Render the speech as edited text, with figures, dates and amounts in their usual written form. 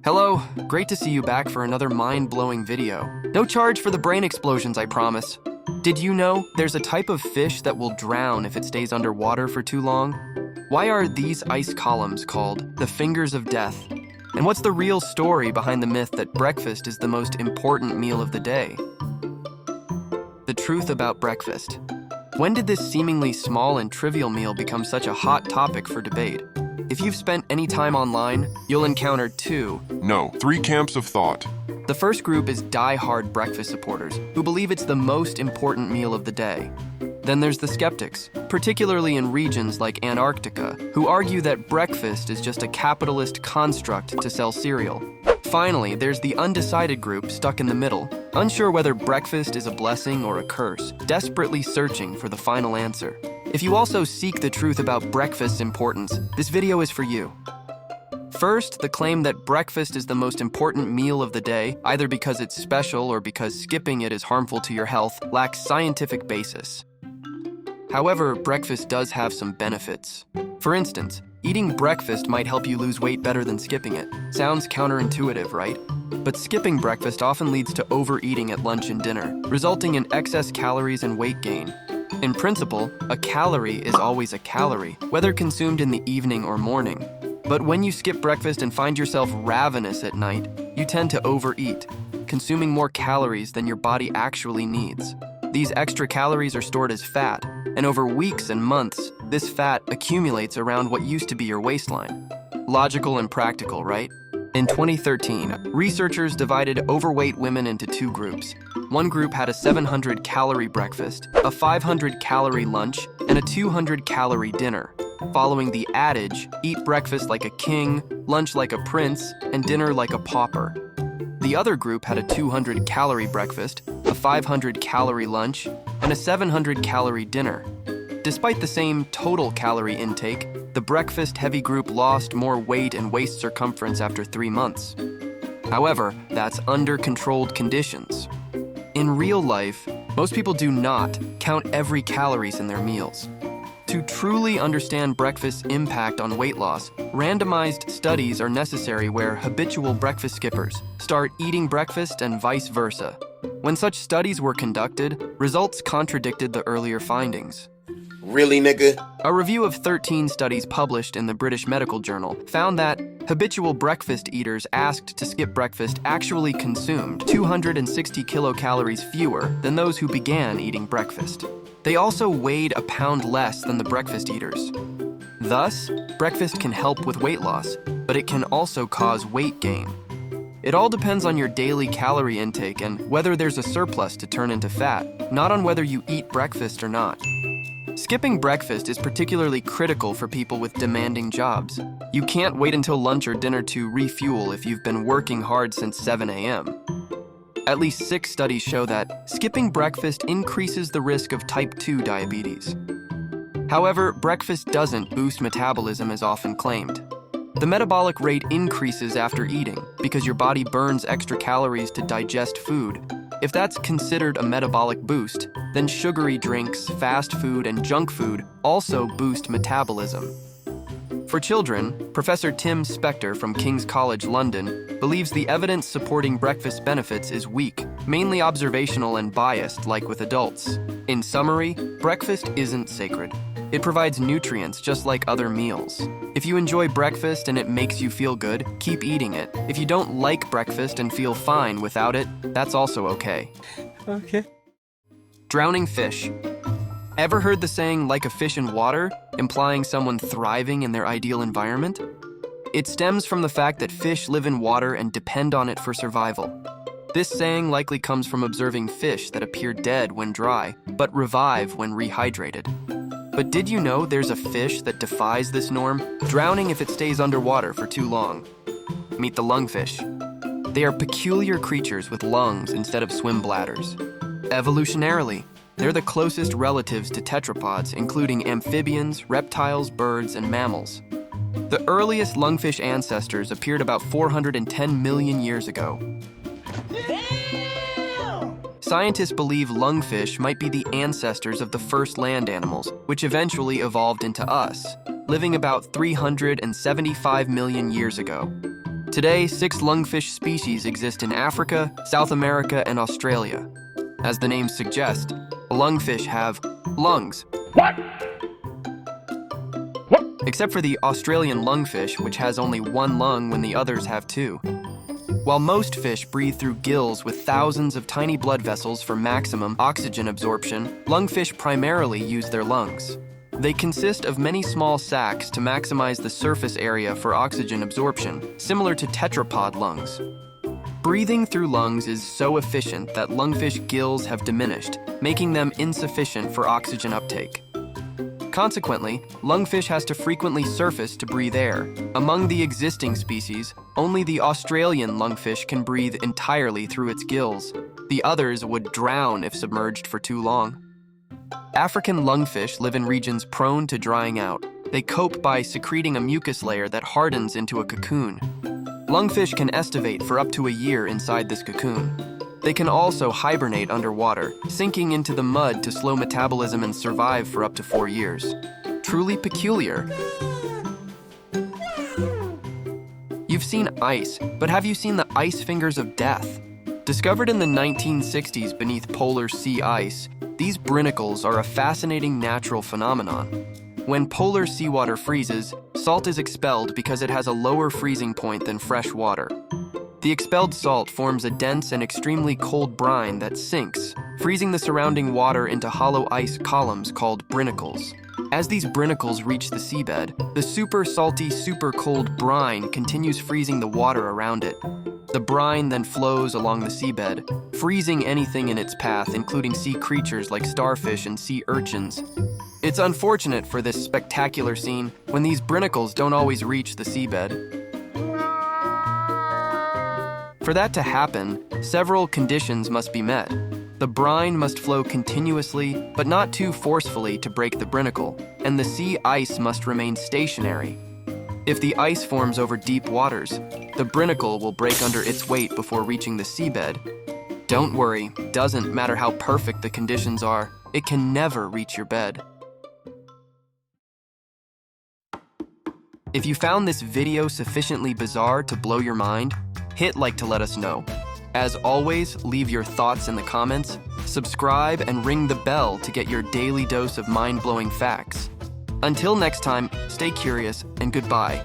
Hello, great to see you back for another mind-blowing video. No charge for the brain explosions, I promise. Did you know there's a type of fish that will drown if it stays underwater for too long? Why are these ice columns called the fingers of death? And what's the real story behind the myth that breakfast is the most important meal of the day? The truth about breakfast. When did this seemingly small and trivial meal become such a hot topic for debate? If you've spent any time online, you'll encounter three camps of thought. The first group is die-hard breakfast supporters who believe it's the most important meal of the day. Then there's the skeptics, particularly in regions like Antarctica, who argue that breakfast is just a capitalist construct to sell cereal. Finally, there's the undecided group stuck in the middle, unsure whether breakfast is a blessing or a curse, desperately searching for the final answer. If you also seek the truth about breakfast's importance, this video is for you. First, the claim that breakfast is the most important meal of the day, either because it's special or because skipping it is harmful to your health, lacks scientific basis. However, breakfast does have some benefits. For instance, eating breakfast might help you lose weight better than skipping it. Sounds counterintuitive, right? But skipping breakfast often leads to overeating at lunch and dinner, resulting in excess calories and weight gain. In principle, a calorie is always a calorie, whether consumed in the evening or morning. But when you skip breakfast and find yourself ravenous at night, you tend to overeat, consuming more calories than your body actually needs. These extra calories are stored as fat, and over weeks and months, this fat accumulates around what used to be your waistline. Logical and practical, right? In 2013, researchers divided overweight women into two groups. One group had a 700-calorie breakfast, a 500-calorie lunch, and a 200-calorie dinner, following the adage, eat breakfast like a king, lunch like a prince, and dinner like a pauper. The other group had a 200-calorie breakfast, a 500-calorie lunch, and a 700-calorie dinner. Despite the same total calorie intake, the breakfast-heavy group lost more weight and waist circumference after 3 months. However, that's under controlled conditions. In real life, most people do not count every calories in their meals. To truly understand breakfast's impact on weight loss, randomized studies are necessary where habitual breakfast skippers start eating breakfast and vice versa. When such studies were conducted, results contradicted the earlier findings. Really, nigga? A review of 13 studies published in the British Medical Journal found that habitual breakfast eaters asked to skip breakfast actually consumed 260 kilocalories fewer than those who began eating breakfast. They also weighed a pound less than the breakfast eaters. Thus, breakfast can help with weight loss, but it can also cause weight gain. It all depends on your daily calorie intake and whether there's a surplus to turn into fat, not on whether you eat breakfast or not. Skipping breakfast is particularly critical for people with demanding jobs. You can't wait until lunch or dinner to refuel if you've been working hard since 7 a.m. At least 6 studies show that skipping breakfast increases the risk of type 2 diabetes. However, breakfast doesn't boost metabolism as often claimed. The metabolic rate increases after eating because your body burns extra calories to digest food. If that's considered a metabolic boost, then sugary drinks, fast food, and junk food also boost metabolism. For children, Professor Tim Spector from King's College London believes the evidence supporting breakfast benefits is weak, mainly observational and biased like with adults. In summary, breakfast isn't sacred. It provides nutrients just like other meals. If you enjoy breakfast and it makes you feel good, keep eating it. If you don't like breakfast and feel fine without it, that's also okay. Okay. Drowning fish. Ever heard the saying, like a fish in water, implying someone thriving in their ideal environment? It stems from the fact that fish live in water and depend on it for survival. This saying likely comes from observing fish that appear dead when dry, but revive when rehydrated. But did you know there's a fish that defies this norm, drowning if it stays underwater for too long? Meet the lungfish. They are peculiar creatures with lungs instead of swim bladders. Evolutionarily, they're the closest relatives to tetrapods, including amphibians, reptiles, birds, and mammals. The earliest lungfish ancestors appeared about 410 million years ago. Scientists believe lungfish might be the ancestors of the first land animals, which eventually evolved into us, living about 375 million years ago. Today, 6 lungfish species exist in Africa, South America, and Australia. As the names suggest, lungfish have lungs. Except for the Australian lungfish, which has only 1 lung when the others have 2. While most fish breathe through gills with thousands of tiny blood vessels for maximum oxygen absorption, lungfish primarily use their lungs. They consist of many small sacs to maximize the surface area for oxygen absorption, similar to tetrapod lungs. Breathing through lungs is so efficient that lungfish gills have diminished, making them insufficient for oxygen uptake. Consequently, lungfish has to frequently surface to breathe air. Among the existing species, only the Australian lungfish can breathe entirely through its gills. The others would drown if submerged for too long. African lungfish live in regions prone to drying out. They cope by secreting a mucus layer that hardens into a cocoon. Lungfish can estivate for up to a year inside this cocoon. They can also hibernate underwater, sinking into the mud to slow metabolism and survive for up to 4 years. Truly peculiar. You've seen ice, but have you seen the ice fingers of death? Discovered in the 1960s beneath polar sea ice, these brinicles are a fascinating natural phenomenon. When polar seawater freezes, salt is expelled because it has a lower freezing point than fresh water. The expelled salt forms a dense and extremely cold brine that sinks, freezing the surrounding water into hollow ice columns called brinicles. As these brinicles reach the seabed, the super salty, super cold brine continues freezing the water around it. The brine then flows along the seabed, freezing anything in its path, including sea creatures like starfish and sea urchins. It's unfortunate for this spectacular scene when these brinicles don't always reach the seabed. For that to happen, several conditions must be met. The brine must flow continuously, but not too forcefully to break the brinicle, and the sea ice must remain stationary. If the ice forms over deep waters, the brinicle will break under its weight before reaching the seabed. Don't worry, doesn't matter how perfect the conditions are, it can never reach your bed. If you found this video sufficiently bizarre to blow your mind, hit like to let us know. As always, leave your thoughts in the comments, subscribe, and ring the bell to get your daily dose of mind-blowing facts. Until next time, stay curious and goodbye.